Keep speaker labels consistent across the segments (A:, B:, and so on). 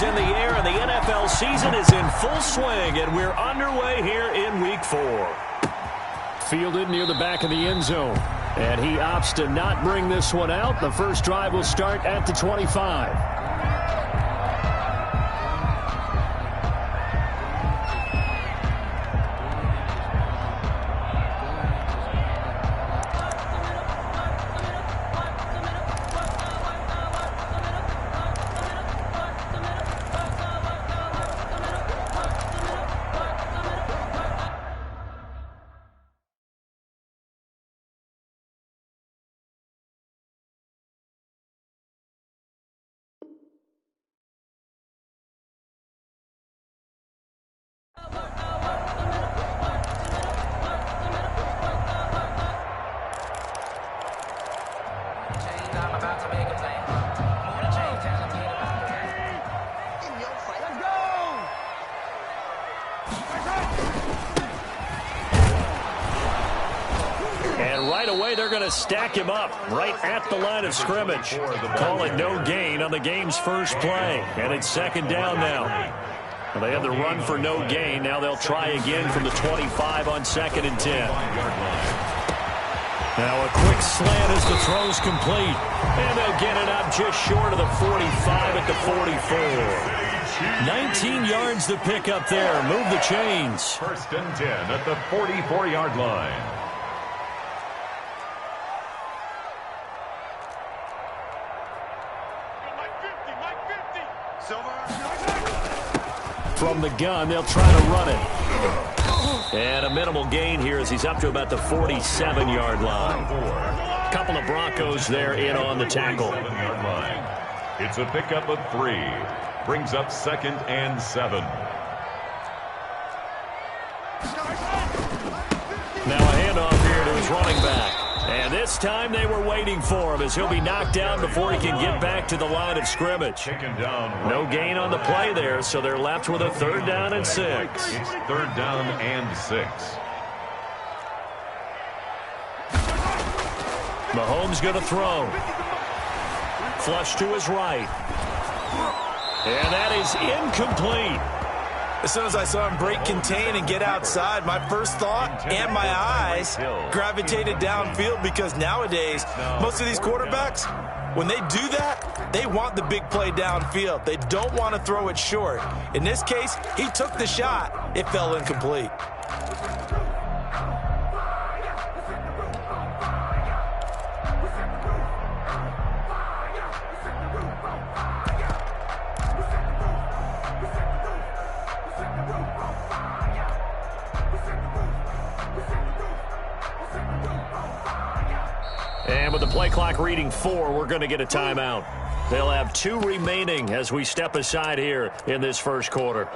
A: is in the air, and the NFL season is in full swing, and we're underway here in Week 4.
B: Fielded near the back of the end zone, and he opts to not bring this one out. The first drive will start at the 25. They're going to stack him up right at the line of scrimmage. Calling no gain on the game's first play. And it's second down now. Well, they had the run for no gain. Now they'll try again from the 25 on 2nd and 10. Now a quick slant as the throw's complete. And they'll get it up just short of the 45 at the 44. 19 yards to pick up there. Move the chains.
C: 1st and 10 at the 44-yard line.
B: From the gun, they'll try to run it.
A: And a minimal gain here as he's up to about the 47-yard line. Couple of Broncos there in on the tackle.
C: It's a pickup of 3. Brings up 2nd and 7.
A: Now a handoff here to his running back. And this time they were waiting for him as he'll be knocked down before he can get back to the line of scrimmage. No gain on the play there, so they're left with a 3rd down and 6.
C: It's 3rd down and 6.
A: Mahomes going to throw. Flush to his right. And that is incomplete.
D: As soon as I saw him break contain and get outside, my first thought and my eyes gravitated downfield, because nowadays, most of these quarterbacks, when they do that, they want the big play downfield. They don't want to throw it short. In this case, he took the shot. It fell incomplete.
A: And with the play clock reading 4, we're going to get a timeout. They'll have 2 remaining as we step aside here in this first quarter.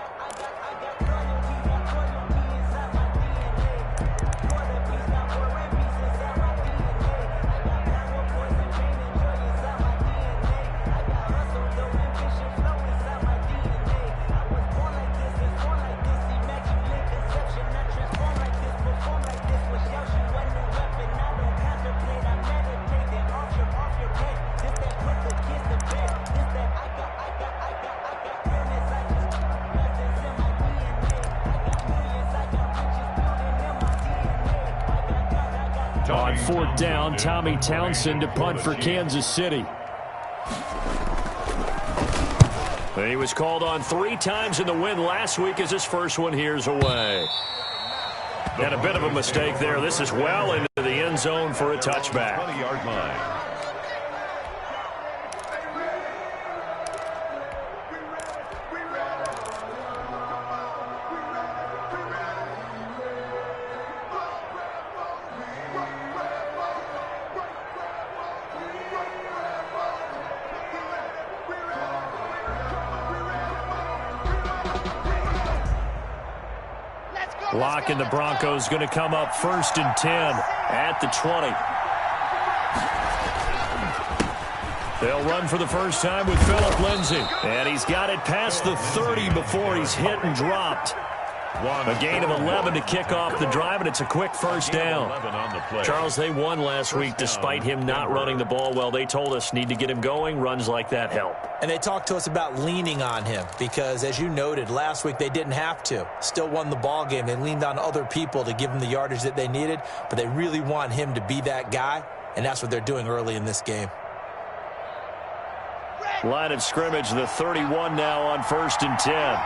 B: On 4th down, Tommy Townsend to punt for Kansas City.
A: He was called on 3 times in the win last week as his first one here's away. And a bit of a mistake there. This is well into the end zone for a touchback.
C: 20-yard line.
A: Lock and the Broncos going to come up 1st and 10 at the 20. They'll run for the first time with Phillip Lindsay. And he's got it past the 30 before he's hit and dropped. A gain of 11 to kick off the drive, and it's a quick first down. Charles, they won last week despite him not running the ball well. They told us need to get him going. Runs like that help.
D: And they talked to us about leaning on him because, as you noted, last week they didn't have to. Still won the ball game. They leaned on other people to give them the yardage that they needed, but they really want him to be that guy, and that's what they're doing early in this game.
A: Line of scrimmage, the 31 now on 1st and 10.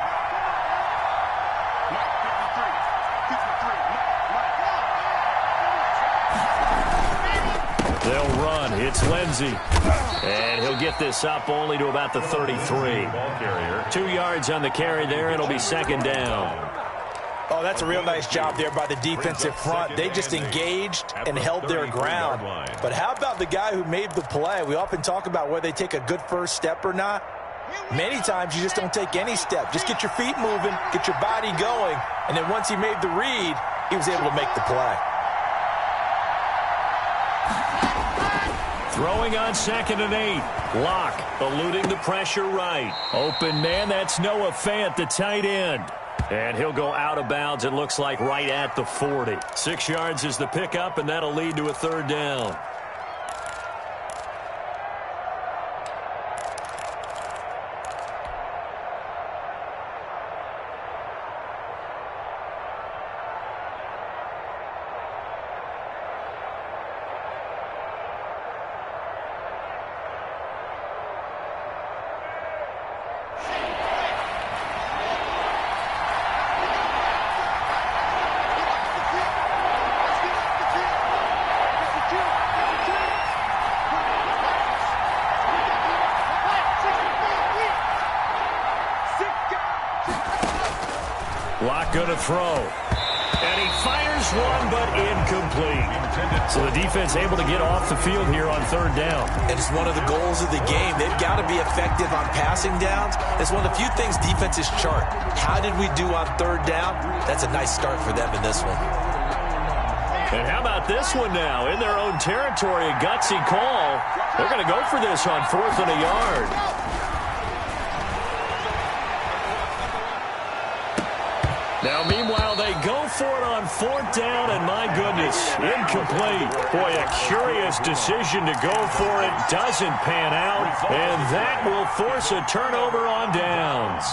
A: They'll run. It's Lindsey. And he'll get this up only to about the 33. 2 yards on the carry there. It'll be second down.
D: Oh, that's a real nice job there by the defensive front. They just engaged and held their ground. But how about the guy who made the play? We often talk about whether they take a good first step or not. Many times you just don't take any step. Just get your feet moving, get your body going, and then once he made the read, he was able to make the play.
A: Throwing on 2nd and 8. Locke eluding the pressure right. Open man, that's Noah Fant, the tight end. And he'll go out of bounds, it looks like, right at the 40. 6 yards is the pickup, and that'll lead to a third down. Locke going to throw. And he fires one, but incomplete. So the defense able to get off the field here on 3rd down.
D: And it's one of the goals of the game. They've got to be effective on passing downs. It's one of the few things defenses chart. How did we do on 3rd down? That's a nice start for them in this one.
A: And how about this one now? In their own territory, a gutsy call. They're going to go for this on 4th and a yard. Now, meanwhile, they go for it on 4th down, and my goodness, incomplete. Boy, a curious decision to go for it. Doesn't pan out, and that will force a turnover on downs.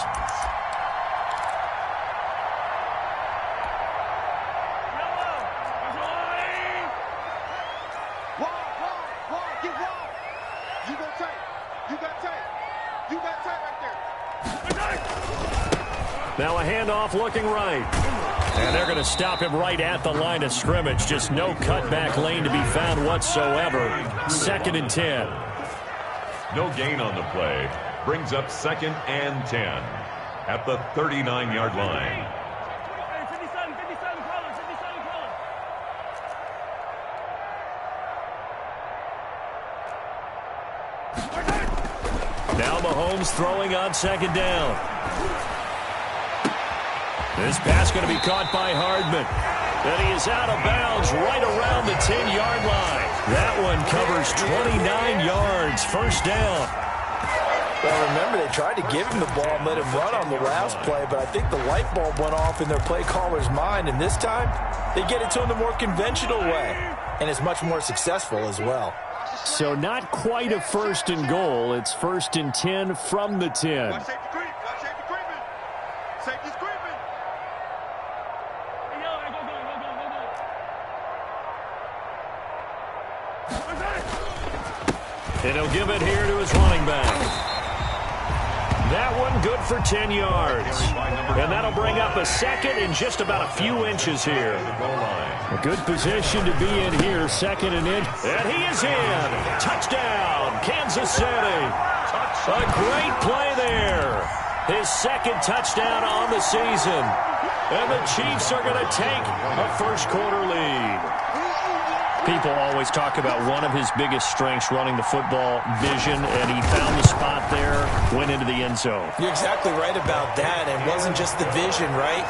A: Now a handoff looking right. And they're going to stop him right at the line of scrimmage. Just no cutback lane to be found whatsoever. 2nd and 10.
C: No gain on the play. Brings up 2nd and 10 at the 39-yard line.
A: Now Mahomes throwing on 2nd down. This pass going to be caught by Hardman. And he is out of bounds right around the 10-yard line. That one covers 29 yards. First down.
D: Well, remember, they tried to give him the ball and let him run on the last play, but I think the light bulb went off in their play caller's mind, and this time they get it to him the more conventional way, and it's much more successful as well.
A: So not quite a 1st and goal. It's 1st and 10 from the 10. And he'll give it here to his running back. That one good for 10 yards. And that'll bring up a 2nd and just about a few inches here. A good position to be in here, 2nd and inch. And he is in. Touchdown, Kansas City. A great play there. His 2nd touchdown on the season. And the Chiefs are going to take a first-quarter lead. People always talk about one of his biggest strengths, running the football, vision, and he found the spot there, went into the end zone.
D: You're exactly right about that. It wasn't just the vision, right?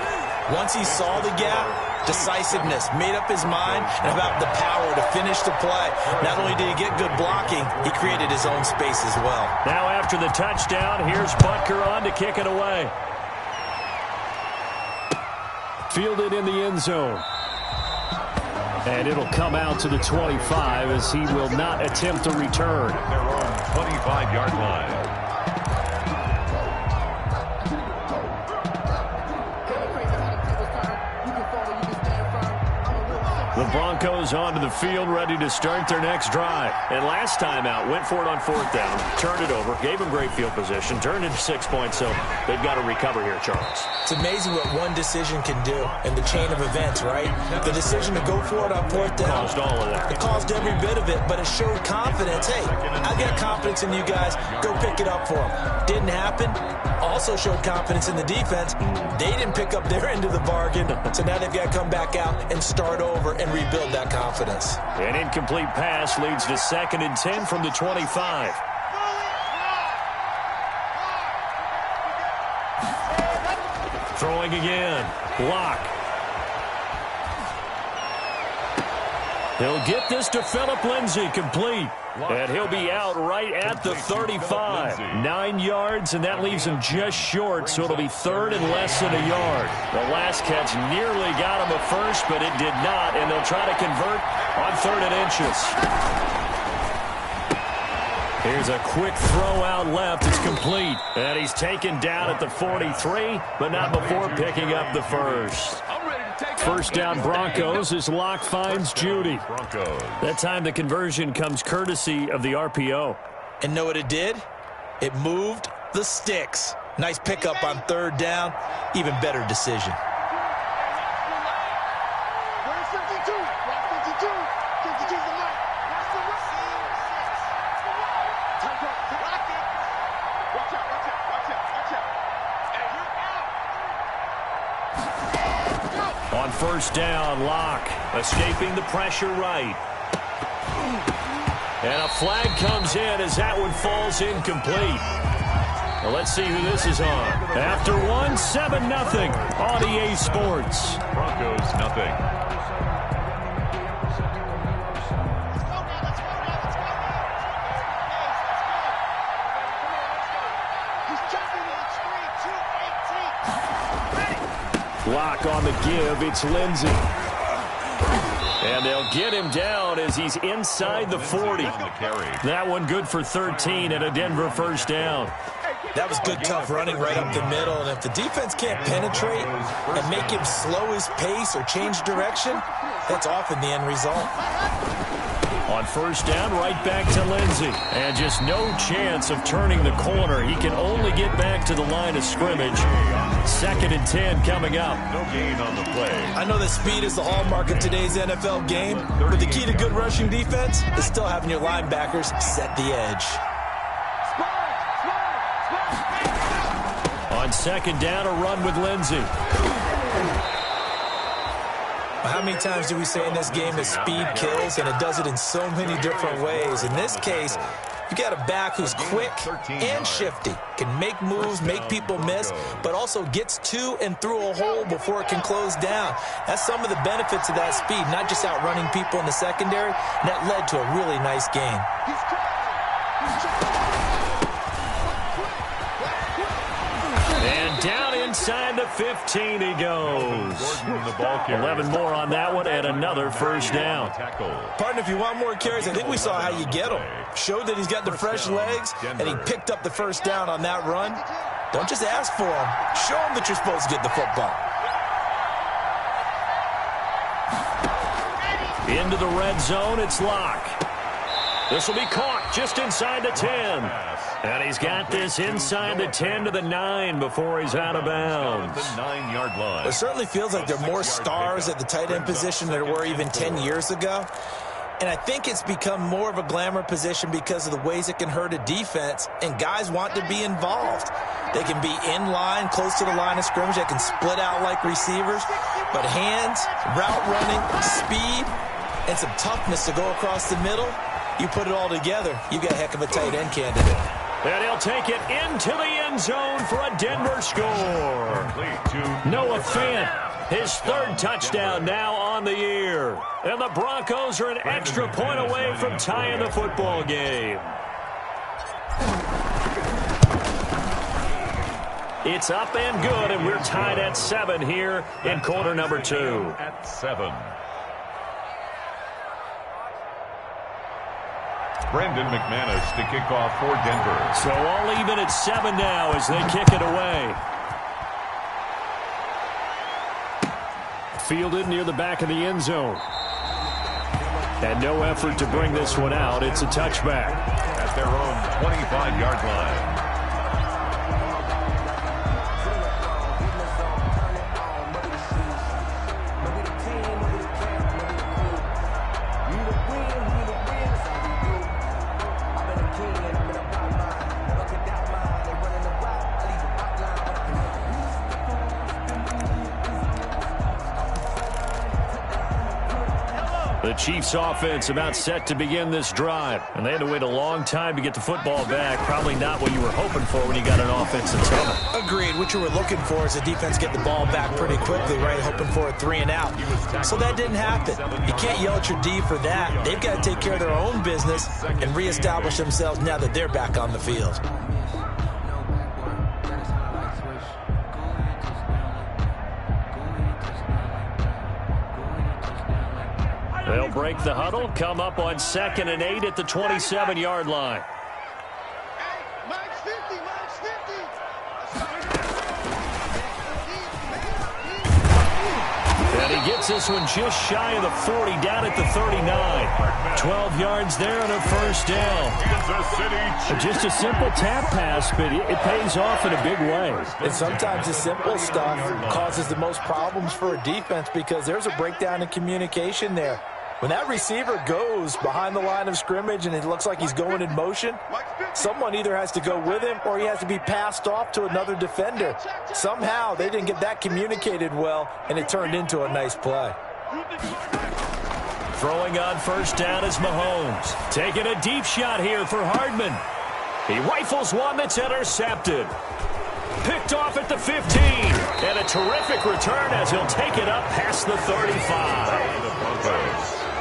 D: Once he saw the gap, decisiveness, made up his mind, and about the power to finish the play. Not only did he get good blocking, he created his own space as well.
A: Now after the touchdown, here's Butker on to kick it away.
B: fielded in the end zone. And it'll come out to the 25 as he will not attempt to return.
C: Their own 25-yard line.
B: The Broncos onto the field, ready to start their next drive. And last time out, went for it on 4th down, turned it over, gave them great field position, turned into 6 points, so they've got to recover here, Charles.
D: It's amazing what one decision can do in the chain of events, right? The decision to go for it on 4th down.
B: Caused all of that.
D: It caused every bit of it, but it showed confidence. Hey, I got confidence in you guys. Go pick it up for them. Didn't happen. Also showed confidence in the defense. They didn't pick up their end of the bargain, so now they've got to come back out and start over and rebuild that confidence.
B: An incomplete pass leads to 2nd and 10 from the 25. Throwing again. Block. He'll get this to Phillip Lindsay, complete. And he'll be out right at the 35. 9 yards, and that leaves him just short, so it'll be 3rd and less than a yard. The last catch nearly got him a first, but it did not, and they'll try to convert on 3rd and inches. Here's a quick throw out left. It's complete. And he's taken down at the 43, but not before picking up the first. First down Broncos as Locke finds Judy. That time the conversion comes courtesy of the RPO.
D: And know what it did? It moved the sticks. Nice pickup on 3rd down. Even better decision.
B: On 1st down, Locke escaping the pressure right. And a flag comes in as that one falls incomplete. Well, let's see who this is on. After one, 7-0 on EA Sports.
C: Broncos, nothing.
B: Block on the give. It's Lindsay. And they'll get him down as he's inside the 40. That one good for 13 and a Denver first down.
D: That was good, tough running right up the middle. And if the defense can't penetrate and make him slow his pace or change direction, that's often the end result.
B: On 1st down, right back to Lindsay. And just no chance of turning the corner. He can only get back to the line of scrimmage. 2nd and 10 coming up.
C: No gain on the play.
D: I know that speed is the hallmark of today's NFL game, but the key to good rushing defense is still having your linebackers set the edge.
B: On 2nd down, a run with Lindsay.
D: How many times do we say in this game that speed kills, and it does it in so many different ways? In this case, you got a back who's quick and shifty, can make moves, make people miss, but also gets to and through a hole before it can close down. That's some of the benefits of that speed, not just outrunning people in the secondary, and that led to a really nice game.
B: And down inside the 15 he goes. 11 more on that one and another first down.
D: Partner, if you want more carries, I think we saw how you get them. Showed that he's got the fresh legs, and he picked up the first down on that run. Don't just ask for him. Show him that you're supposed to get the football.
B: Into the red zone, it's Locke. This will be caught just inside the 10. And he's got this inside the 10 to the 9 before he's out of bounds.
C: The 9-yard line.
D: It certainly feels like there are more stars at the tight end position than there were even 10 years ago. And I think it's become more of a glamour position because of the ways it can hurt a defense, and guys want to be involved. They can be in line, close to the line of scrimmage. They can split out like receivers. But hands, route running, speed, and some toughness to go across the middle, you put it all together, you got a heck of a tight end candidate.
B: And he'll take it into the end zone for a Denver score. Noah Fant, his 3rd touchdown now on the year. And the Broncos are an extra point away from tying the football game.
A: It's up and good, and we're tied at 7 here in quarter number 2.
C: At 7. Brandon McManus to kick off for Denver.
A: So all even at 7 now as they kick it away. Fielded near the back of the end zone. And no effort to bring this one out. It's a touchback.
C: At their own 25-yard line.
A: The Chiefs offense about set to begin this drive. And they had to wait a long time to get the football back. Probably not what you were hoping for when you got an offensive tunnel.
D: Agreed. What you were looking for is the defense get the ball back pretty quickly, right? Hoping for a 3 and out. So that didn't happen. You can't yell at your D for that. They've got to take care of their own business and reestablish themselves now that they're back on the field.
A: They'll break the huddle, come up on 2nd and 8 at the 27-yard line. And he gets this one just shy of the 40, down at the 39. 12 yards there and a first down. Just a simple tap pass, but it pays off in a big way.
D: And sometimes the simple stuff causes the most problems for a defense because there's a breakdown in communication there. When that receiver goes behind the line of scrimmage and it looks like he's going in motion, someone either has to go with him or he has to be passed off to another defender. Somehow they didn't get that communicated well, and it turned into a nice play.
A: Throwing on first down is Mahomes. Taking a deep shot here for Hardman. He rifles one that's intercepted. Picked off at the 15. And a terrific return as he'll take it up past the 35.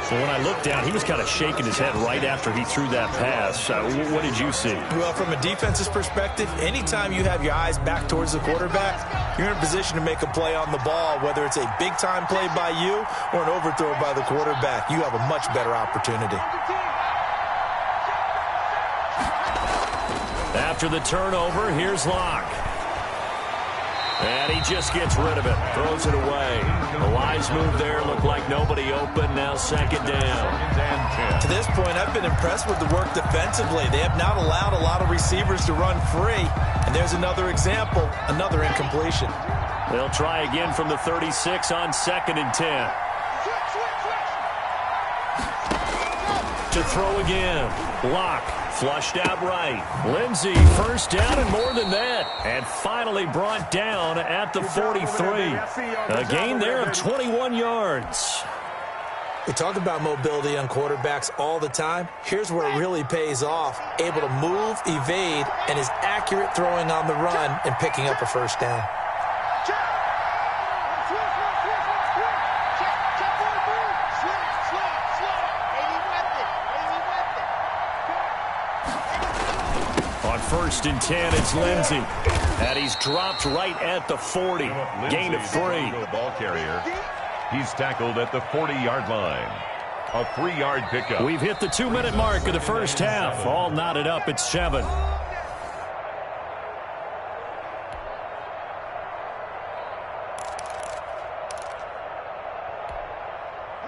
A: So when I looked down, he was kind of shaking his head right after he threw that pass. What did you see?
D: Well, from a defense's perspective, anytime you have your eyes back towards the quarterback, you're in a position to make a play on the ball, whether it's a big-time play by you or an overthrow by the quarterback. You have a much better opportunity.
A: After the turnover, here's Locke. And he just gets rid of it, throws it away. A wise move there, looked like nobody open, now 2nd down.
D: To this point, I've been impressed with the work defensively. They have not allowed a lot of receivers to run free. And there's another example, another incompletion.
A: They'll try again from the 36 on 2nd and 10. To throw again. Locke. Flushed out right. Lindsey, first down and more than that. And finally brought down at the 43. A gain there of 21 yards.
D: We talk about mobility on quarterbacks all the time. Here's where it really pays off. Able to move, evade, and is accurate throwing on the run and picking up a first down.
A: First and 10, it's Lindsey. And he's dropped right at the 40. Gain of 3.
C: Ball carrier. He's tackled at the 40-yard line. A 3-yard pickup.
A: We've hit the 2-minute mark of the first half. All knotted up at 7.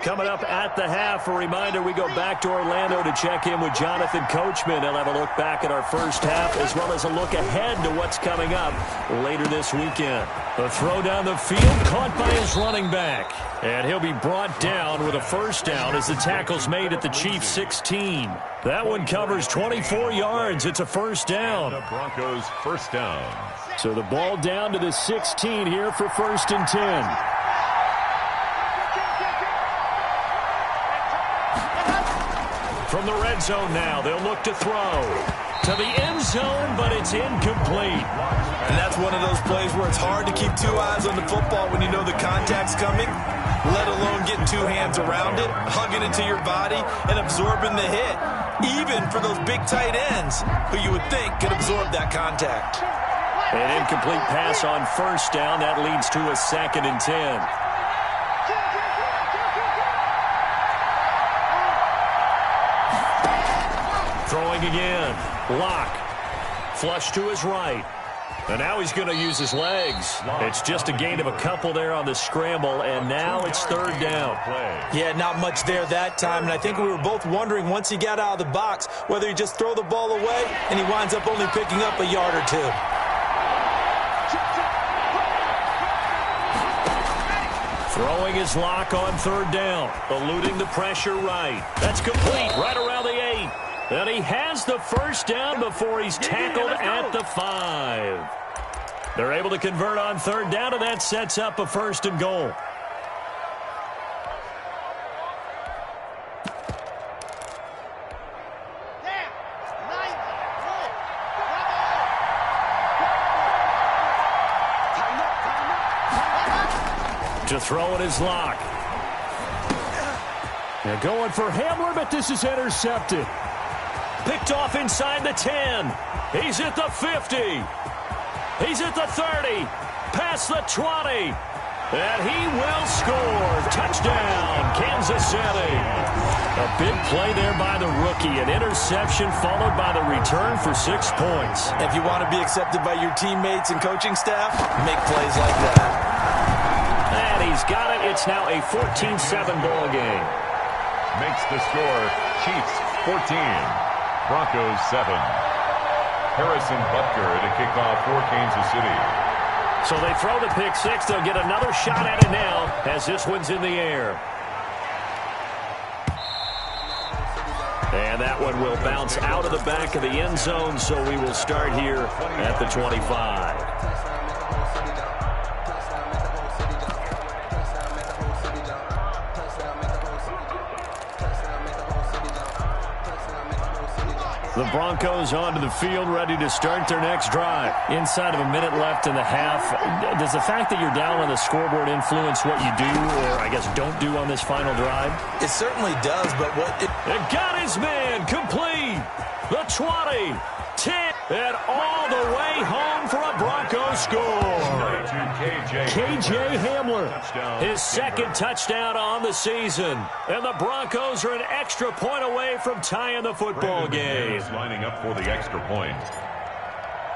A: Coming up at the half, a reminder, we go back to Orlando to check in with Jonathan Coachman. He'll have a look back at our first half as well as a look ahead to what's coming up later this weekend. The throw down the field caught by his running back. And he'll be brought down with a first down as the tackle's made at the Chiefs' 16. That one covers 24 yards. It's a first down.
C: The Broncos first down.
A: So the ball down to the 16 here for 1st and 10. From the red zone now, they'll look to throw. To the end zone, but it's incomplete.
D: And that's one of those plays where it's hard to keep 2 eyes on the football when you know the contact's coming, let alone getting 2 hands around it, hugging it to your body, and absorbing the hit. Even for those big tight ends who you would think could absorb that contact.
A: An incomplete pass on first down. That leads to a 2nd and 10. Throwing again. Lock. Flush to his right. And now he's going to use his legs. It's just a gain of a couple there on the scramble, and now it's 3rd down.
D: Yeah, not much there that time, and I think we were both wondering once he got out of the box whether he just throw the ball away and he winds up only picking up a yard or 2.
A: Throwing his lock on 3rd down, eluding the pressure right. That's complete right around the 8. And he has the 1st down before he's tackled at the 5. They're able to convert on 3rd down, and that sets up a 1st and goal. To throw in his lock. They're going for Hamler, but this is intercepted. Picked off inside the 10. He's at the 50. He's at the 30. Past the 20. And he will score. Touchdown, Kansas City. A big play there by the rookie. An interception followed by the return for 6 points.
D: If you want to be accepted by your teammates and coaching staff, make plays like that.
A: And he's got it. It's now a 14-7 ball game.
C: Makes the score Chiefs 14. Broncos 7. Harrison Butker to kick off for Kansas City.
A: So they throw the pick 6. They'll get another shot at it now as this one's in the air. And that one will bounce out of the back of the end zone, so we will start here at the 25. The Broncos onto the field, ready to start their next drive. Inside of a minute left in the half. Does the fact that you're down on the scoreboard influence what you do, or I guess don't do on this final drive?
D: It certainly does, but what...
A: It got his man complete. The 20, 10, and all the way home for a Broncos score. KJ Hamler, his 2nd touchdown on the season. And the Broncos are an extra point away from tying the football game.
C: Lining up for the extra point.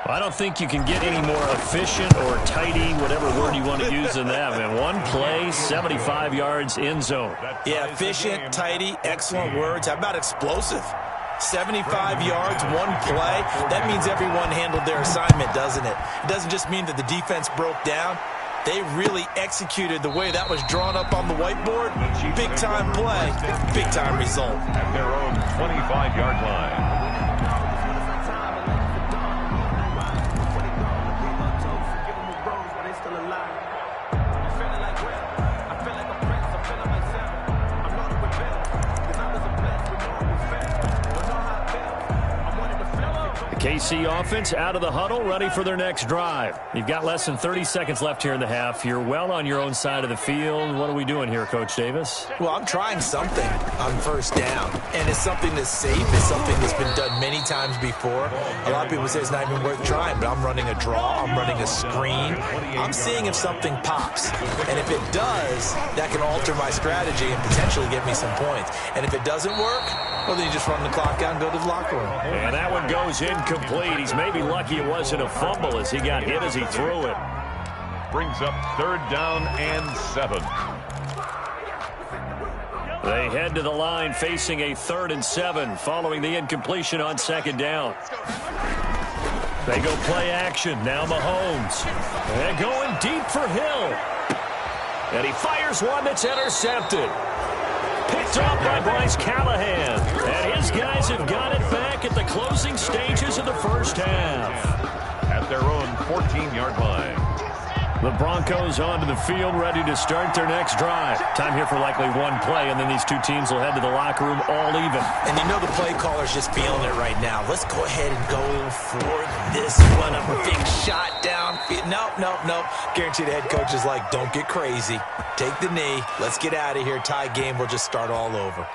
A: I don't think you can get any more efficient or tidy, whatever word you want to use in that, man. One play, 75 yards in zone.
D: Yeah, efficient, tidy, excellent words. How about explosive? 75 yards, one play. That means everyone handled their assignment, doesn't it? It doesn't just mean that the defense broke down. They really executed the way that was drawn up on the whiteboard. Big-time play, big-time result.
C: At their own 25-yard line.
A: KC offense out of the huddle, ready for their next drive. You've got less than 30 seconds left here in the half. You're well on your own side of the field. What are we doing here, Coach Davis?
D: Well, I'm trying something on 1st down, and it's something that's safe. It's something that's been done many times before. A lot of people say it's not even worth trying, but I'm running a draw. I'm running a screen. I'm seeing if something pops, and if it does, that can alter my strategy and potentially get me some points. And if it doesn't work, well, then you just run the clock out and go to the locker room.
A: And that one goes incomplete. He's maybe lucky it wasn't a fumble as he got hit as he threw it.
C: Brings up 3rd down and 7.
A: They head to the line facing a 3rd and 7 following the incompletion on 2nd down. They go play action. Now Mahomes. And going deep for Hill. And he fires one that's intercepted. Picked up by Bryce Callahan. And his guys have got it back at the closing stages of the first half.
C: At their own 14-yard line.
A: The Broncos onto the field, ready to start their next drive. Time here for likely one play, and then these two teams will head to the locker room all even.
D: And you know the play caller's just feeling it right now. Let's go ahead and go for this one. A big shot downfield. Nope. Guarantee the head coach is like, don't get crazy. Take the knee. Let's get out of here. Tie game. We'll just start all over.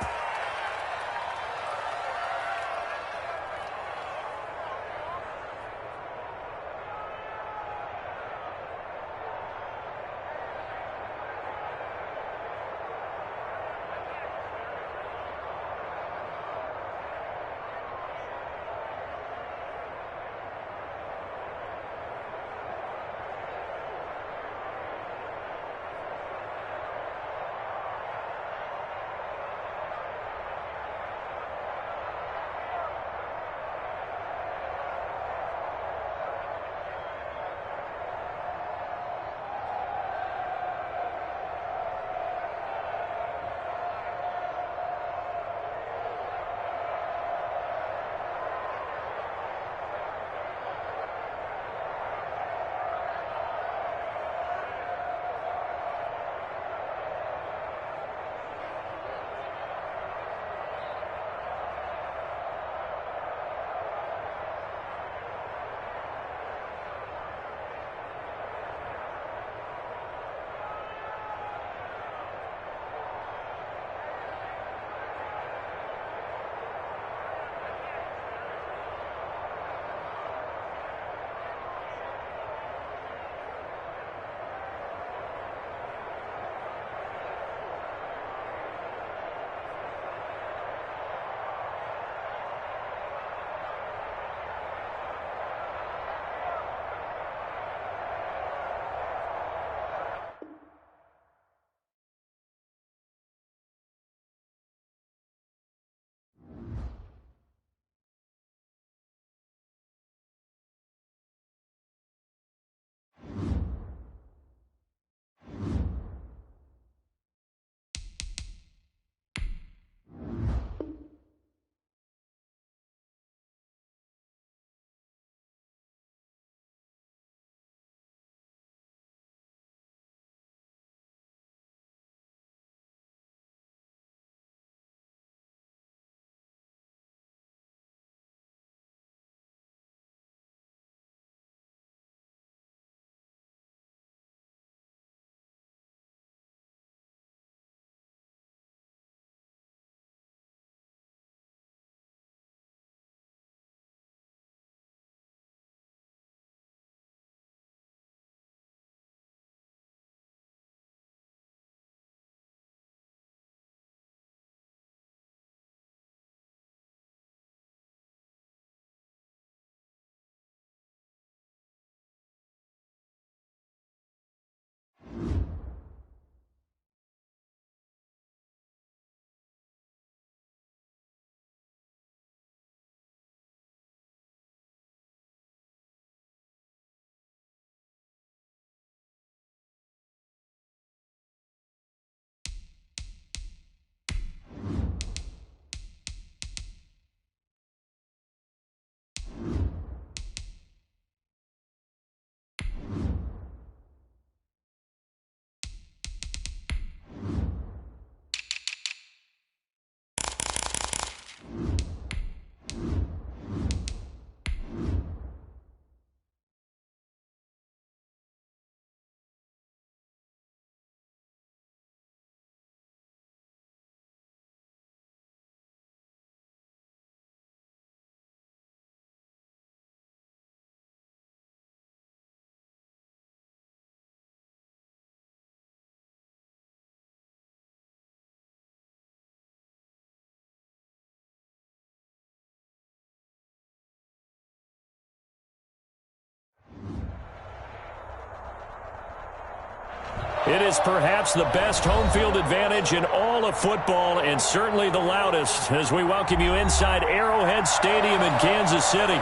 A: It is perhaps the best home field advantage in all of football and certainly the loudest as we welcome you inside Arrowhead Stadium in Kansas City.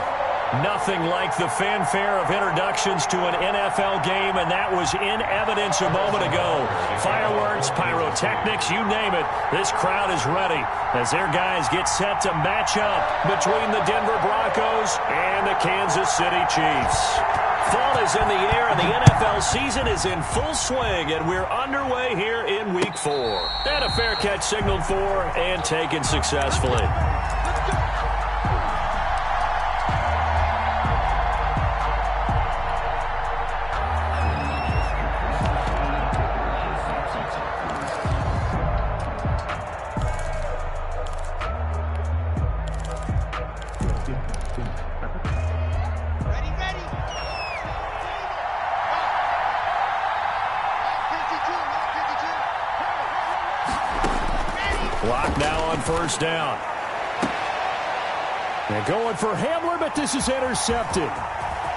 A: Nothing like the fanfare of introductions to an NFL game, and that was in evidence a moment ago. Fireworks, pyrotechnics, you name it. This crowd is ready as their guys get set to match up between the Denver Broncos and the Kansas City Chiefs. Fall is in the air, and the NFL season is in full swing, and we're underway here in Week 4. And a fair catch signaled for and taken successfully. Block now on first down. And going for Hamler, but this is intercepted.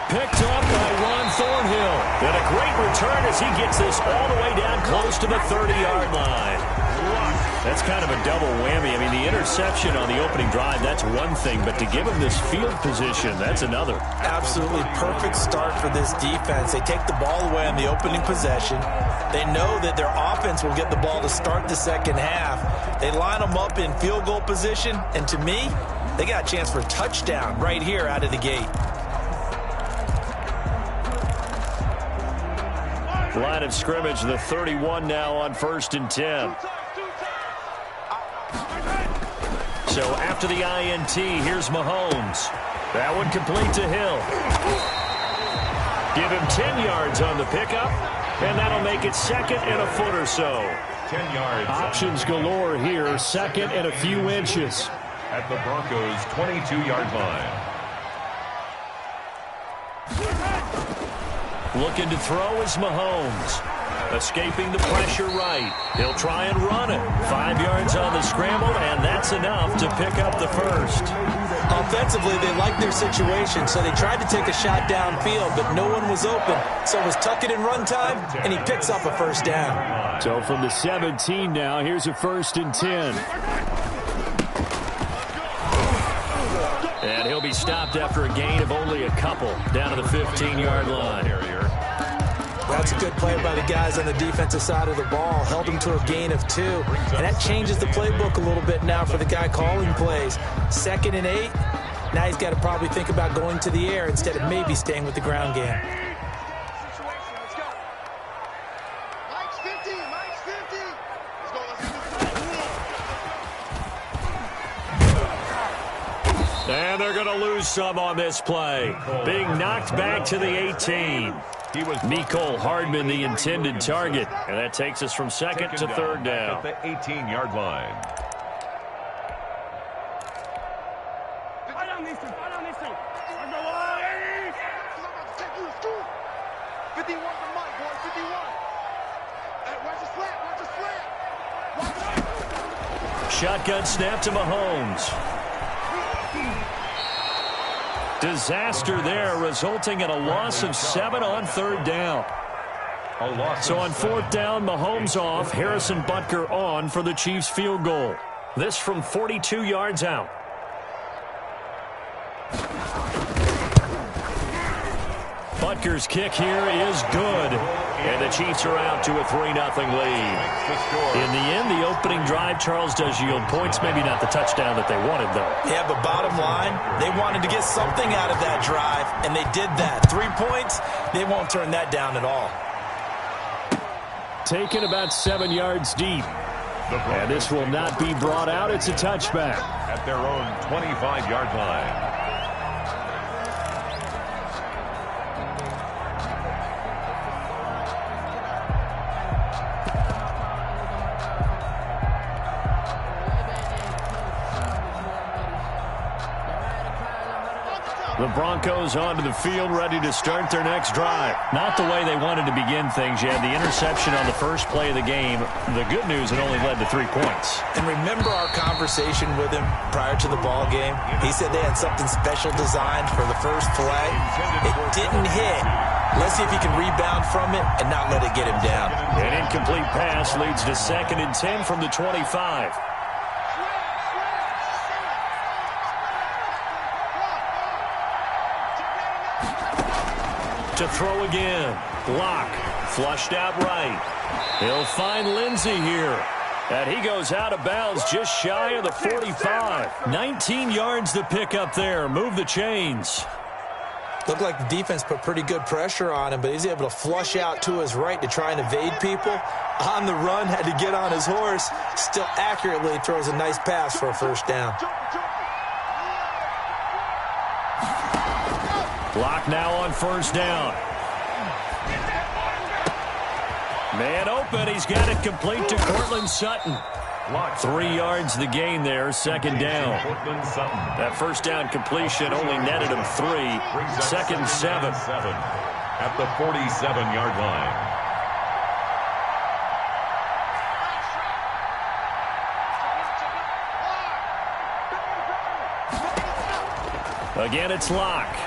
A: Picked up by Ron Thornhill. And a great return as he gets this all the way down close to the 30-yard line. That's kind of a double whammy. I mean, the interception on the opening drive, that's one thing. But to give him this field position, that's another.
D: Absolutely perfect start for this defense. They take the ball away on the opening possession. They know that their offense will get the ball to start the second half. They line them up in field goal position. And to me, they got a chance for a touchdown right here out of the gate.
A: Line of scrimmage, the 31 now on 1st and 10. So after the INT, here's Mahomes. That one complete to Hill. Give him 10 yards on the pickup, and that'll make it 2nd and a foot or so.
C: 10 yards.
B: Options galore here, 2nd and a few inches.
C: At the Broncos' 22-yard line.
A: Looking to throw is Mahomes. Escaping the pressure right. He'll try and run it. 5 yards on the scramble, and that's enough to pick up the first.
D: Offensively, they liked their situation, so they tried to take a shot downfield, but no one was open. So it was tuck it in run time, and he picks up a first down.
B: So from the 17 now, here's a 1st and 10.
A: And he'll be stopped after a gain of only a couple down to the 15-yard line.
D: That's a good play by the guys on the defensive side of the ball. Held him to a gain of 2. And that changes the playbook a little bit now for the guy calling plays. 2nd and 8. Now he's got to probably think about going to the air instead of maybe staying with the ground game.
A: And they're going to lose some on this play. Being knocked back to the 18. Mecole Hardman, the intended target. And that takes us from 2nd to 3rd down.
C: At the 18-yard line.
A: Shotgun snap to Mahomes. Disaster there, resulting in a loss of 7 on 3rd down. So on 4th down, Mahomes off, Harrison Butker on for the Chiefs field goal. This from 42 yards out. Butker's kick here is good. And the Chiefs are out to a 3-0 lead. In the end, the opening drive, Charles, does yield points. Maybe not the touchdown that they wanted, though.
D: Yeah, but bottom line, they wanted to get something out of that drive, and they did that. 3 points, they won't turn that down at all.
B: Taken about 7 yards deep. And this will not be brought out. It's a touchback.
C: At their own 25-yard line.
A: The Broncos onto the field, ready to start their next drive. Not the way they wanted to begin things. You had the interception on the first play of the game. The good news, it only led to 3 points.
D: And remember our conversation with him prior to the ball game? He said they had something special designed for the first play. It didn't hit. Let's see if he can rebound from it and not let it get him down.
A: An incomplete pass leads to 2nd and 10 from the 25. To throw again. Block. Flushed out right. He'll find Lindsey here. And he goes out of bounds just shy of the 45. 19 yards to pick up there. Move the chains.
D: Looked like the defense put pretty good pressure on him, but he's able to flush out to his right to try and evade people. On the run, had to get on his horse. Still accurately throws a nice pass for a first down.
A: Block now on first down. Man open. He's got it complete to Cortland Sutton. 3 yards the gain there, 2nd down. That first down completion only netted him 3. 2nd and 7.
C: At the 47-yard line.
A: Again, it's Locke.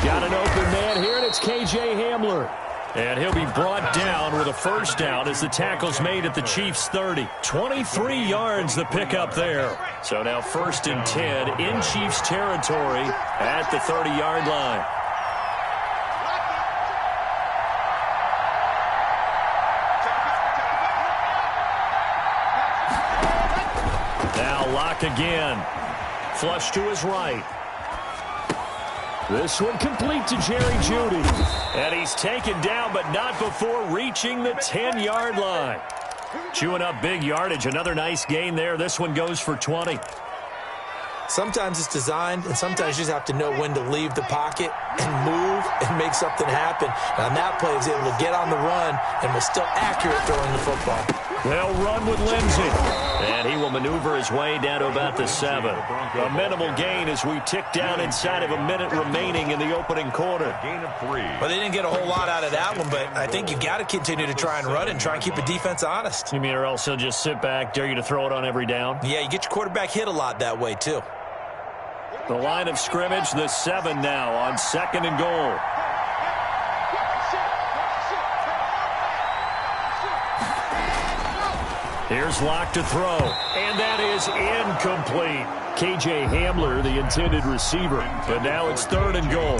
A: Got an open man here, and it's K.J. Hamler. And he'll be brought down with a first down as the tackle's made at the Chiefs' 30. 23 yards the pickup there. So now 1st and 10 in Chiefs territory at the 30-yard line. Now Locke again. Flush to his right. This one complete to Jerry Jeudy. And he's taken down, but not before reaching the 10-yard line. Chewing up big yardage. Another nice gain there. This one goes for 20.
D: Sometimes it's designed, and sometimes you just have to know when to leave the pocket and move and make something happen. And on that play, he was able to get on the run and was still accurate throwing the football.
A: They'll run with Lindsey. And he will maneuver his way down to about the 7. A minimal gain as we tick down inside of a minute remaining in the opening quarter.
C: Gain of 3.
D: Well, they didn't get a whole lot out of that one, but I think you got to continue to try and run and try and keep the defense honest.
A: You mean or else he'll just sit back, dare you to throw it on every down?
D: Yeah, you get your quarterback hit a lot that way, too.
A: The line of scrimmage, the 7 now on 2nd and goal. Here's Locke to throw, and that is incomplete. K.J. Hamler, the intended receiver, but now it's 3rd and goal.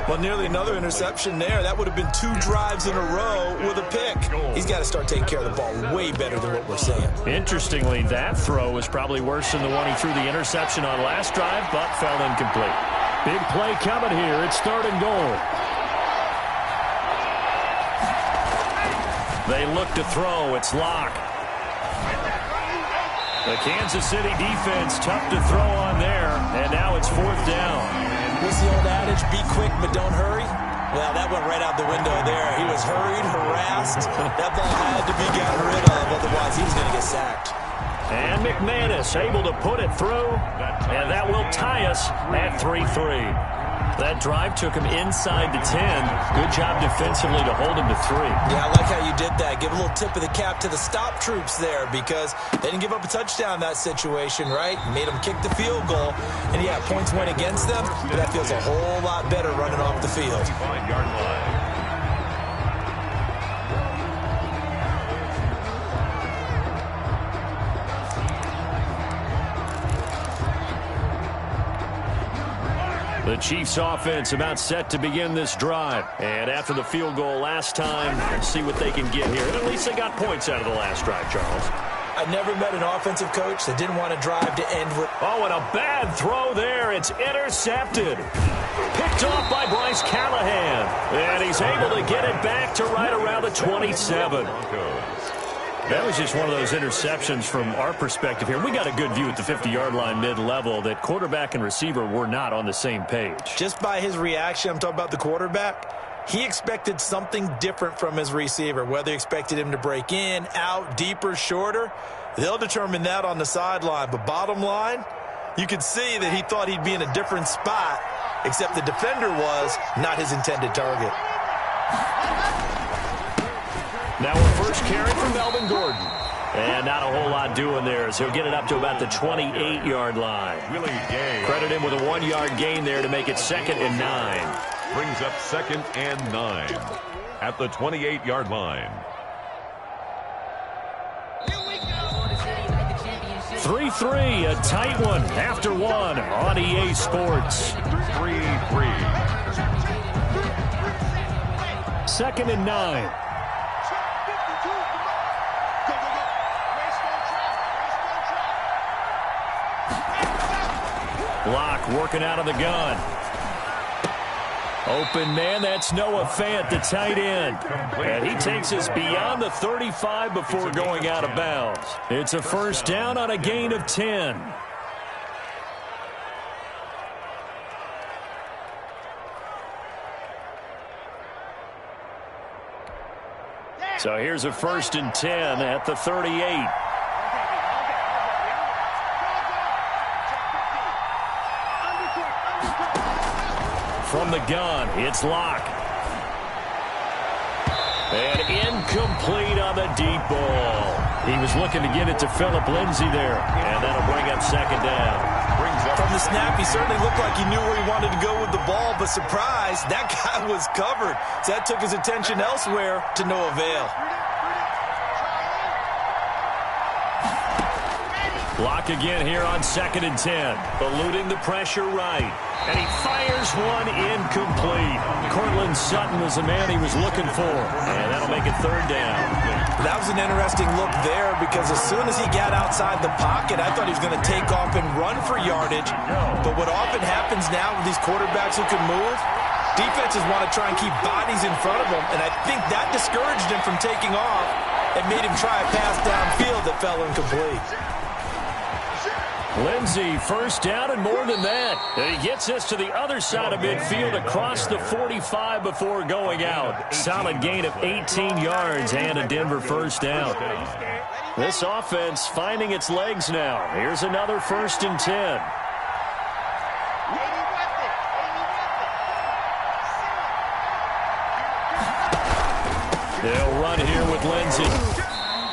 D: Well, nearly another interception there. That would have been 2 drives in a row with a pick. He's got to start taking care of the ball way better than what we're seeing.
A: Interestingly, that throw was probably worse than the one he threw the interception on last drive, but fell incomplete. Big play coming here. It's 3rd and goal. They look to throw. It's Locke. The Kansas City defense tough to throw on there, and now it's 4th down.
D: What's the old adage? Be quick, but don't hurry. Well, that went right out the window there. He was hurried, harassed. That ball had to be gotten rid of, otherwise he was going to get sacked.
A: And McManus able to put it through, and that will tie us at 3-3. That drive took him inside the 10. Good job defensively to hold him to 3.
D: Yeah, I like how you did that. Give a little tip of the cap to the stop troops there because they didn't give up a touchdown in that situation, right? Made them kick the field goal. And, yeah, points went against them, but that feels a whole lot better running off the field.
C: 5-yard line.
A: The Chiefs offense about set to begin this drive. And after the field goal last time, see what they can get here. And at least they got points out of the last drive, Charles.
D: I never met an offensive coach that didn't want to drive to end with...
A: Oh, and a bad throw there. It's intercepted. Picked off by Bryce Callahan. And he's able to get it back to right around the 27. That was just one of those interceptions from our perspective here. We got a good view at the 50-yard line mid-level that quarterback and receiver were not on the same page.
D: Just by his reaction, I'm talking about the quarterback, he expected something different from his receiver, whether he expected him to break in, out, deeper, shorter. They'll determine that on the sideline. But bottom line, you could see that he thought he'd be in a different spot, except the defender was not his intended target.
A: Now a first carry for Melvin Gordon. And not a whole lot doing there, so he'll get it up to about the 28-yard line. Credit him with a 1-yard gain there to make it 2nd and 9.
C: Brings up 2nd and 9 at the 28-yard line.
A: 3-3, a tight one after one on EA Sports.
C: 3-3.
A: 2nd and 9. Block working out of the gun. Open man, that's Noah Fant, the tight end. And he takes us beyond the 35 before going out of bounds. It's a first down on a gain of 10. So here's a 1st and 10 at the 38. From the gun, it's Locke. And incomplete on the deep ball. He was looking to get it to Philip Lindsay there. And that'll bring up 2nd down.
D: From the snap, he certainly looked like he knew where he wanted to go with the ball, but surprise, that guy was covered. So that took his attention elsewhere to no avail.
A: Block again here on 2nd and 10. Eluding the pressure right. And he fires one incomplete. Cortland Sutton was the man he was looking for. And that'll make it 3rd down.
D: That was an interesting look there because as soon as he got outside the pocket, I thought he was going to take off and run for yardage. But what often happens now with these quarterbacks who can move, defenses want to try and keep bodies in front of them. And I think that discouraged him from taking off and made him try a pass downfield that fell incomplete.
A: Lindsay, first down and more than that. And he gets us to the other side of midfield across the 45 before going out. Solid gain of 18 yards and a Denver first down. This offense finding its legs now. Here's another 1st and 10. They'll run here with Lindsay.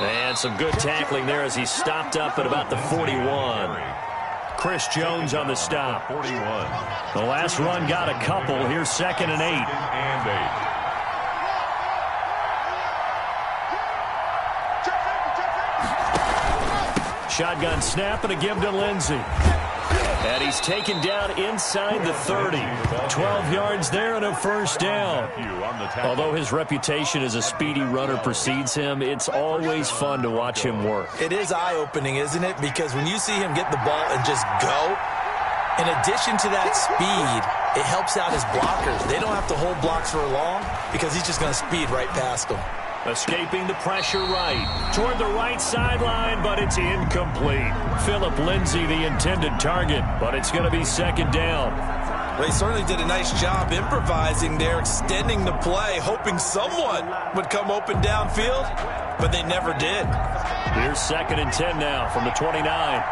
A: And some good tackling there as he stopped up at about the 41. Chris Jones on the stop.
C: 41.
A: The last run got a couple. Here's 2nd and 8. Shotgun snap and a give to Lindsay. And he's taken down inside the 30. 12 yards there and a first down. Although his reputation as a speedy runner precedes him, it's always fun to watch him work.
D: It is eye-opening, isn't it? Because when you see him get the ball and just go, in addition to that speed, it helps out his blockers. They don't have to hold blocks for long because he's just going to speed right past them.
A: Escaping the pressure right. Toward the right sideline, but it's incomplete. Philip Lindsay, the intended target, but it's going to be 2nd down.
D: Well, he certainly did a nice job improvising there, extending the play, hoping someone would come open downfield, but they never did.
A: Here's 2nd and 10 now from the 29.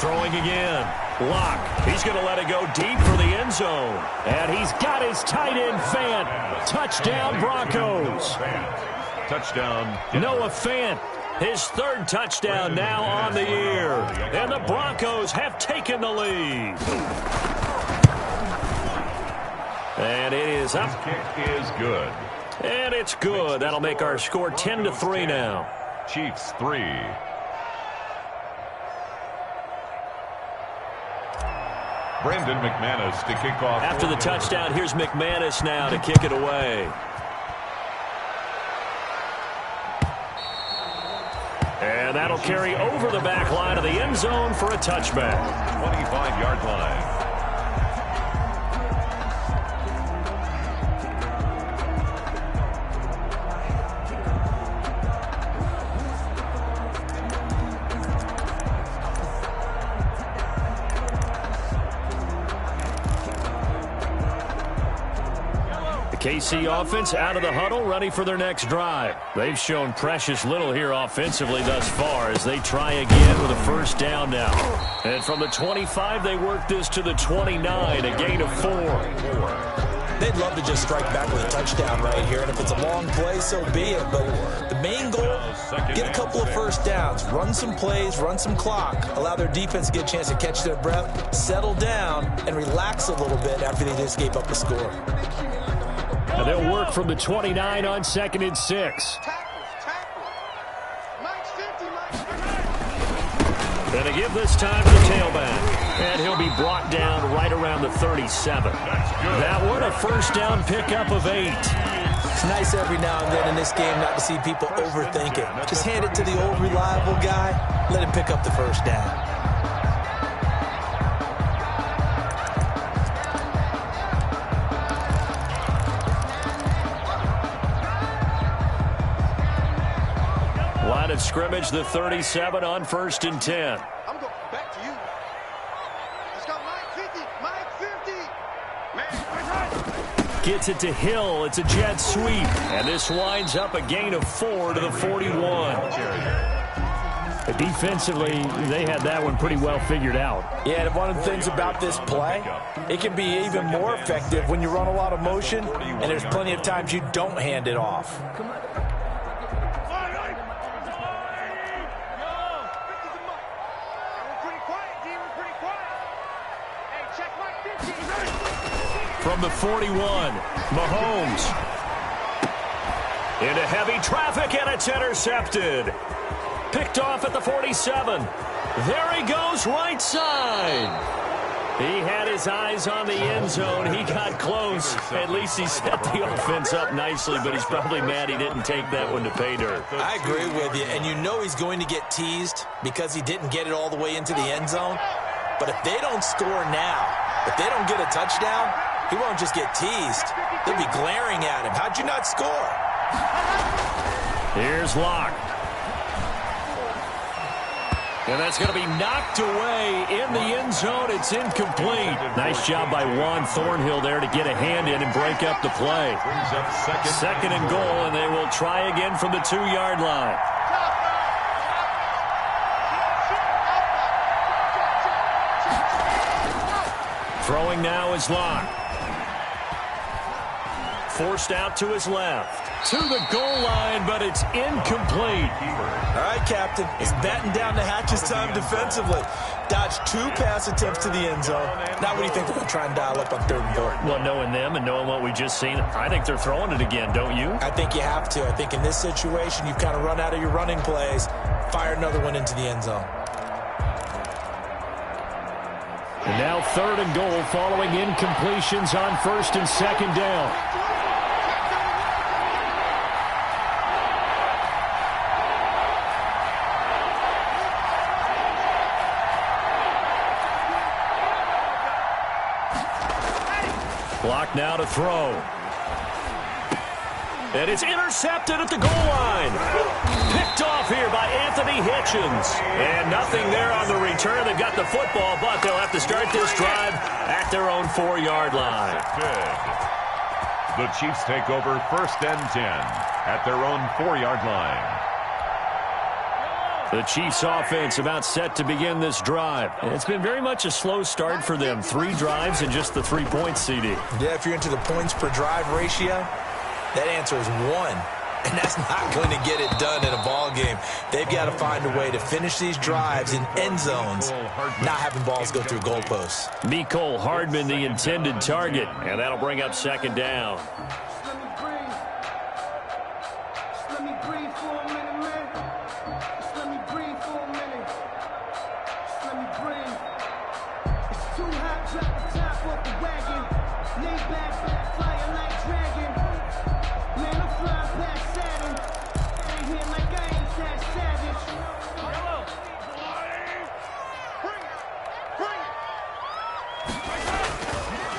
A: Throwing again. Locke. He's going to let it go deep for the end zone. And he's got his tight end Fant. Touchdown Broncos.
C: Touchdown.
A: Noah Fant. His 3rd touchdown now on the year. And the Broncos have taken the lead. And it is up.
C: His kick is good.
A: And it's good. That'll make our score 10-3 now.
C: Chiefs 3. Brandon McManus to kick off.
A: After the touchdown, here's McManus now to kick it away. And that'll carry over the back line of the end zone for a touchback.
C: 25-yard line.
A: KC offense out of the huddle, ready for their next drive. They've shown precious little here offensively thus far as they try again with a first down now. And from the 25, they work this to the 29, a gain of 4.
D: they'd love to just strike back with a touchdown right here, and if it's a long play, so be it. But the main goal, get a couple of first downs, run some plays, run some clock, allow their defense to get a chance to catch their breath, settle down, and relax a little bit after they just gave up a score.
B: And they'll work from the 29 on 2nd and 6. And they give this time to the tailback. And he'll be brought down right around the 37. That one a first down pickup of 8.
D: It's nice every now and then in this game not to see people overthink it. Just hand it to the old reliable guy. Let him pick up the first down.
B: Line of scrimmage, the 37 on 1st and 10.
E: I'm going back to you. Let's go, Mike 50.
B: Gets it to Hill. It's a jet sweep. And this winds up a gain of 4 to the 41. Defensively, they had that one pretty well figured out.
D: Yeah, and one of the things about this play, it can be even more effective when you run a lot of motion, and there's plenty of times you don't hand it off.
B: From the 41, Mahomes. Into heavy traffic, and it's intercepted. Picked off at the 47. There he goes, right side. He had his eyes on the end zone. He got close. At least he set the offense up nicely, but he's probably mad he didn't take that one to pay dirt.
D: I agree with you, and you know he's going to get teased because he didn't get it all the way into the end zone. But if they don't score now, if they don't get a touchdown, he won't just get teased. They'll be glaring at him. How'd you not score?
B: Here's Locke. And that's going to be knocked away in the end zone. It's incomplete. Nice job by Juan Thornhill there to get a hand in and break up the play. Second and goal, and they will try again from the 2-yard line. Throwing now is Locke. Forced out to his left. To the goal line, but it's incomplete.
D: All right, Captain. It's batten down the hatches time defensively. Dodged 2 pass attempts to the end zone. Now what do you think they're going to try and dial up on 3rd and 4?
B: Well, knowing them and knowing what we just seen, I think they're throwing it again, don't you?
D: I think you have to. I think in this situation, you've kind of run out of your running plays. Fire another one into the end zone.
B: And now 3rd and goal following incompletions on 1st and 2nd down. Block now to throw. And it's intercepted at the goal line. Picked off here by Anthony Hitchens. And nothing there on the return. They've got the football, but they'll have to start this drive at their own 4-yard line.
C: Good. The Chiefs take over 1st and 10 at their own 4-yard line.
B: The Chiefs offense about set to begin this drive. It's been very much a slow start for them. 3 drives and just the 3 points, CD.
D: Yeah, if you're into the points per drive ratio, that answer is 1. And that's not going to get it done in a ball game. They've got to find a way to finish these drives in end zones, not having balls go through goalposts.
B: Mecole Hardman, the intended target. And that'll bring up 2nd down.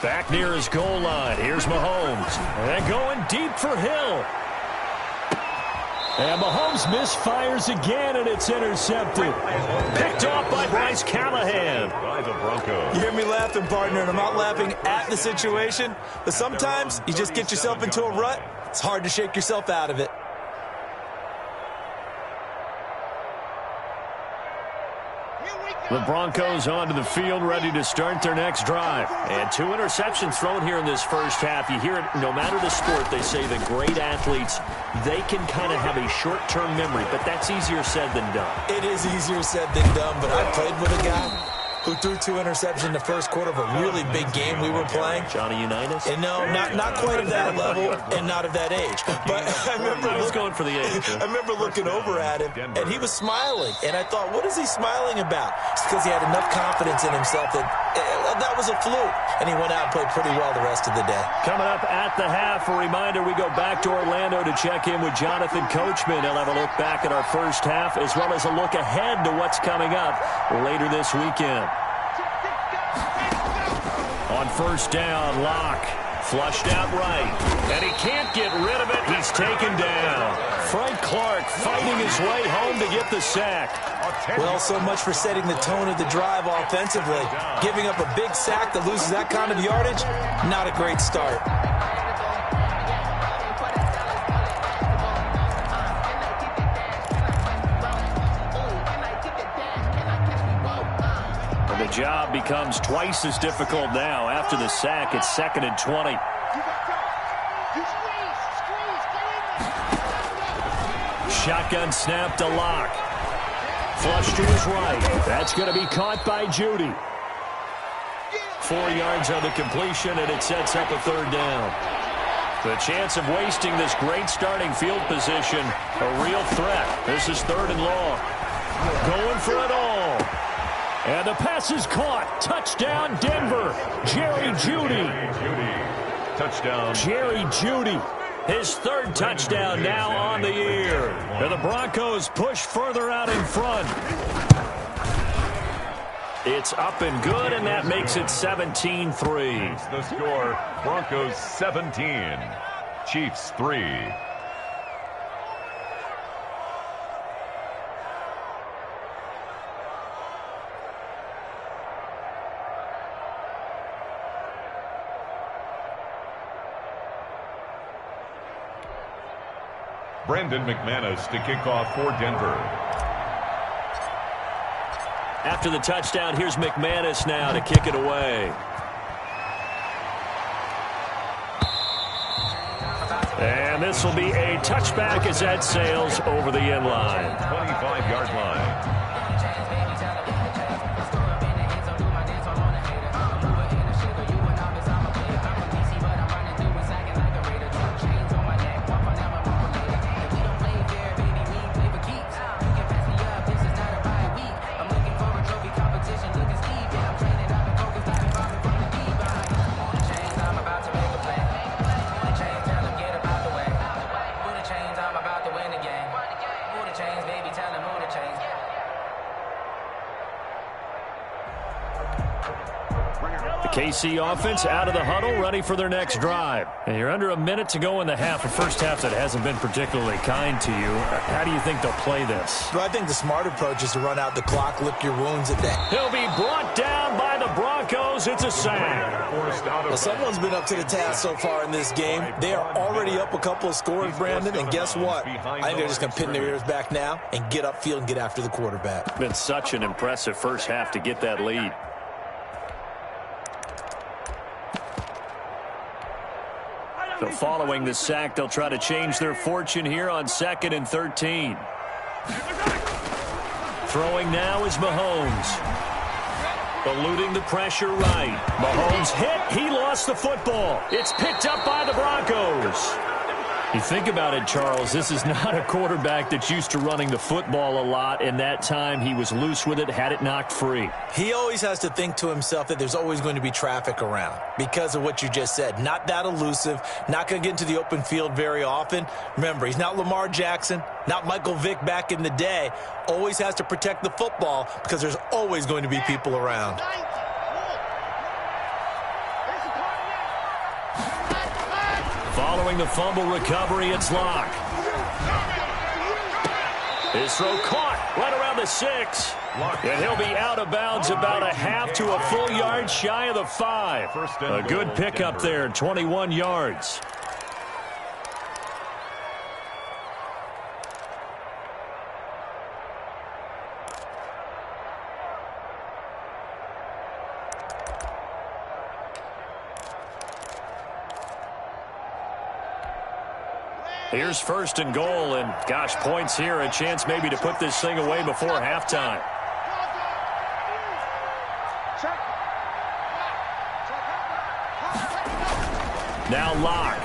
B: Back near his goal line. Here's Mahomes. And going deep for Hill. And Mahomes misfires again, and it's intercepted. Picked off by Bryce Callahan.
C: By the Broncos.
D: You hear me laughing, partner, and I'm not laughing at the situation, but sometimes you just get yourself into a rut. It's hard to shake yourself out of it.
E: Here we go.
B: The Broncos onto the field, ready to start their next drive.
A: And 2 interceptions thrown here in this first half. You hear it, no matter the sport, they say the great athletes, they can kind of have a short-term memory, but that's easier said than done.
D: It is easier said than done, but I played with a guy who threw 2 interceptions in the first quarter of a really big game we were playing.
A: Johnny Unitas?
D: And no, not quite of that level and not of that age. But I remember
A: I was going for the age.
D: I remember looking over at him, and he was smiling. And I thought, what is he smiling about? It's because he had enough confidence in himself that that was a fluke. And he went out and played pretty well the rest of the day.
A: Coming up at the half, a reminder, we go back to Orlando to check in with Jonathan Coachman. He'll have a look back at our first half as well as a look ahead to what's coming up later this weekend.
B: On first down, Locke flushed out right, and he can't get rid of it. He's taken down. Frank Clark fighting his way home to get the sack.
D: Well, so much for setting the tone of the drive offensively. Giving up a big sack that loses that kind of yardage, not a great start.
B: The job becomes twice as difficult now. After the sack, it's 2nd and 20. Shotgun snap to Locke. Flush to his right. That's going to be caught by Judy. 4 yards on the completion, and it sets up a 3rd down. The chance of wasting this great starting field position, a real threat. This is 3rd and long. Going for it all. And the pass is caught. Touchdown, Denver. Jerry Jeudy.
C: Touchdown.
B: Jerry Jeudy. His 3rd touchdown now on the year. And the Broncos push further out in front. It's up and good, and that makes it 17-3.
C: The score, Broncos 17, Chiefs 3. Brandon McManus to kick off for Denver.
A: After the touchdown, here's McManus now to kick it away.
B: And this will be a touchback as that sails over the end line.
C: 25-yard line.
B: KC offense out of the huddle, ready for their next drive. And you're under a minute to go in the half, a first half that hasn't been particularly kind to you. How do you think they'll play this?
D: Well, I think the smart approach is to run out the clock, lick your wounds at that.
B: He'll be brought down by the Broncos. It's a sack.
D: Well, someone's been up to the task so far in this game. They are already up a couple of scores, Brandon, and guess what? I think they're just going to pin their ears back now and get upfield and get after the quarterback.
B: Been such an impressive first half to get that lead. So following the sack, they'll try to change their fortune here on 2nd and 13. Throwing now is Mahomes. Eluding the pressure right. Mahomes hit. He lost the football. It's picked up by the Broncos. You think about it, Charles, this is not a quarterback that's used to running the football a lot, and that time he was loose with it, had it knocked free.
D: He always has to think to himself that there's always going to be traffic around because of what you just said. Not that elusive, not going to get into the open field very often. Remember, he's not Lamar Jackson, not Michael Vick back in the day. Always has to protect the football because there's always going to be people around.
B: Following the fumble recovery, it's Locke. His throw caught right around the 6. And he'll be out of bounds about a half to a full yard shy of the 5. A good pickup there, 21 yards. Here's first and goal, and gosh, points here, a chance maybe to put this thing away before halftime. Now Locke.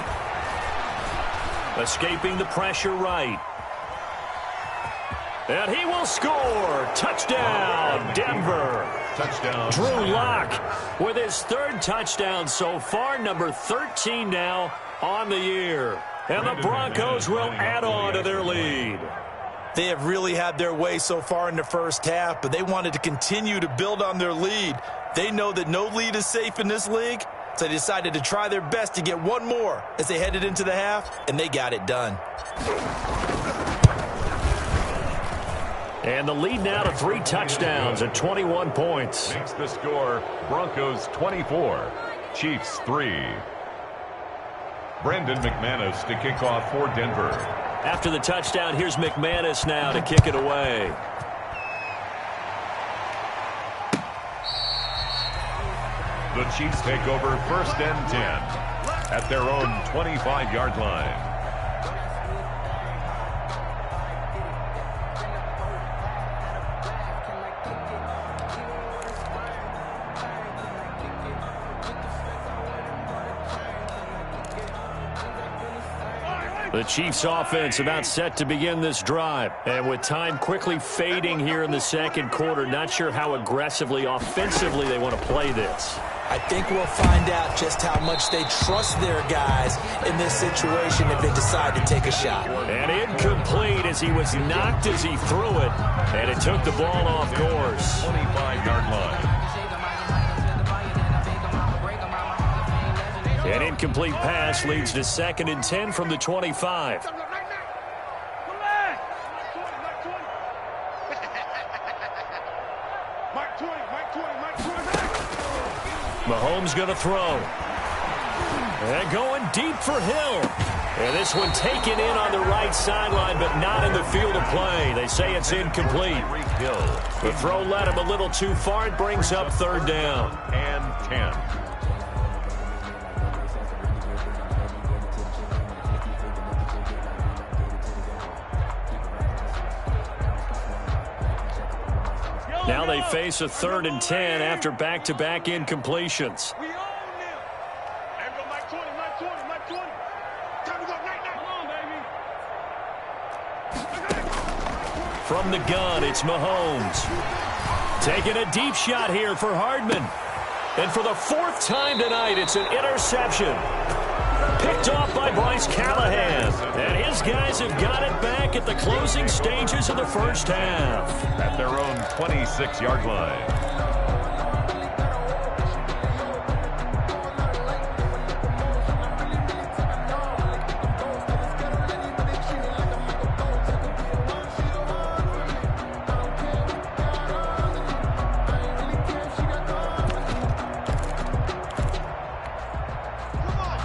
B: Escaping the pressure right. And he will score. Touchdown, Denver.
C: Touchdown.
B: Drew Locke with his third touchdown so far, number 13 now on the year. And the Broncos will add on to their lead.
D: They have really had their way so far in the first half, but they wanted to continue to build on their lead. They know that no lead is safe in this league, so they decided to try their best to get one more as they headed into the half, and they got it done.
B: And the lead now to 3 touchdowns at 21 points.
C: Makes the score Broncos 24, Chiefs 3. Brandon McManus to kick off for Denver.
B: After the touchdown, here's McManus now to kick it away.
C: The Chiefs take over first and 10 at their own 25-yard line.
B: The Chiefs offense about set to begin this drive. And with time quickly fading here in the second quarter, not sure how aggressively, offensively they want to play this.
D: I think we'll find out just how much they trust their guys in this situation if they decide to take a shot.
B: And incomplete as he was knocked as he threw it. And it took the ball off course.
C: 25-yard line.
B: An incomplete pass leads to 2nd and 10 from the 25. Mahomes going to throw. And going deep for Hill. And this one taken in on the right sideline, but not in the field of play. They say it's incomplete. The throw led him a little too far. It brings up 3rd down.
C: And 10.
B: Now they face a 3rd and 10 after back-to-back incompletions. From the gun, it's Mahomes. Taking a deep shot here for Hardman. And for the 4th time tonight, it's an interception. Picked off by Bryce Callahan. And his guys have got it back at the closing stages of the first half.
C: At their own 26-yard line.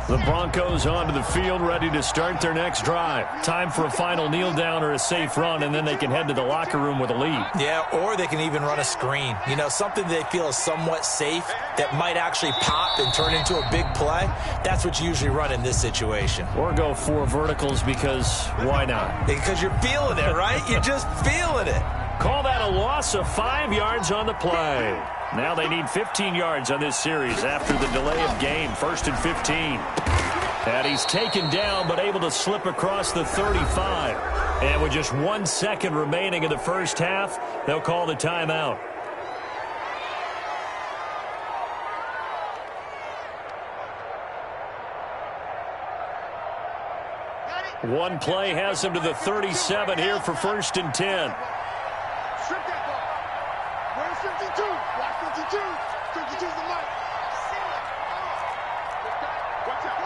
B: The Broncos onto the field, ready to start their next drive. Time for a final kneel down or a safe run, and then they can head to the locker room with a lead.
D: Yeah, or they can even run a screen. You know, something they feel is somewhat safe that might actually pop and turn into a big play. That's what you usually run in this situation.
B: Or go 4 verticals because why not?
D: Because you're feeling it, right? You're just feeling it.
B: Call that a loss of 5 yards on the play. Now they need 15 yards on this series after the delay of game. 1st and 15. And he's taken down but able to slip across the 35. And with just 1 second remaining in the first half, they'll call the timeout. One play has him to the 37 here for 1st and 10.
E: Strip that ball. Where's 52? Watch 52. 52's the mic. Watch out.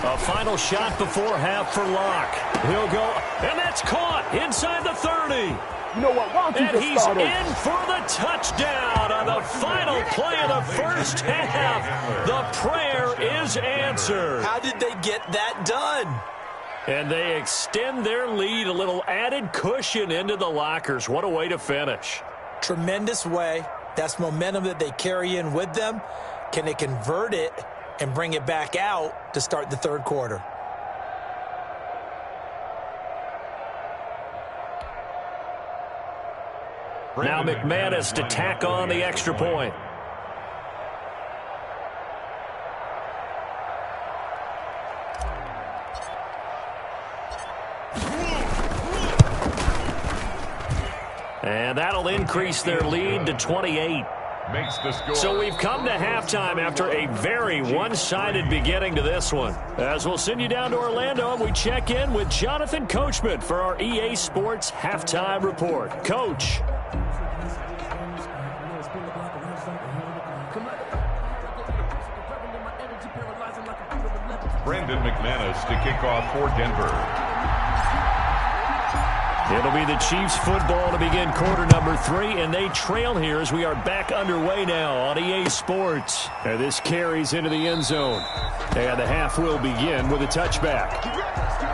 B: A final shot before half for Locke. He'll go, and that's caught inside the 30.
F: You know what? Why don't you
B: And
F: just
B: he's
F: start over?
B: in for the touchdown on the final play of the first half. The prayer is answered.
D: How did they get that done?
B: And they extend their lead, a little added cushion into the lockers. What a way to finish.
D: Tremendous way. That's momentum that they carry in with them. Can they convert it and bring it back out to start the third quarter.
A: Now McManus to tack on the extra point. And that'll increase their lead to 28.
C: Makes the score.
A: So we've come to halftime after a very one-sided beginning to this one. As we'll send you down to Orlando, and we check in with Jonathan Coachman for our EA Sports Halftime Report. Coach.
C: Brandon McManus to kick off for Denver.
A: It'll be the Chiefs football to begin quarter number 3, and they trail here as we are back underway now on EA Sports. And this carries into the end zone. And the half will begin with a touchback.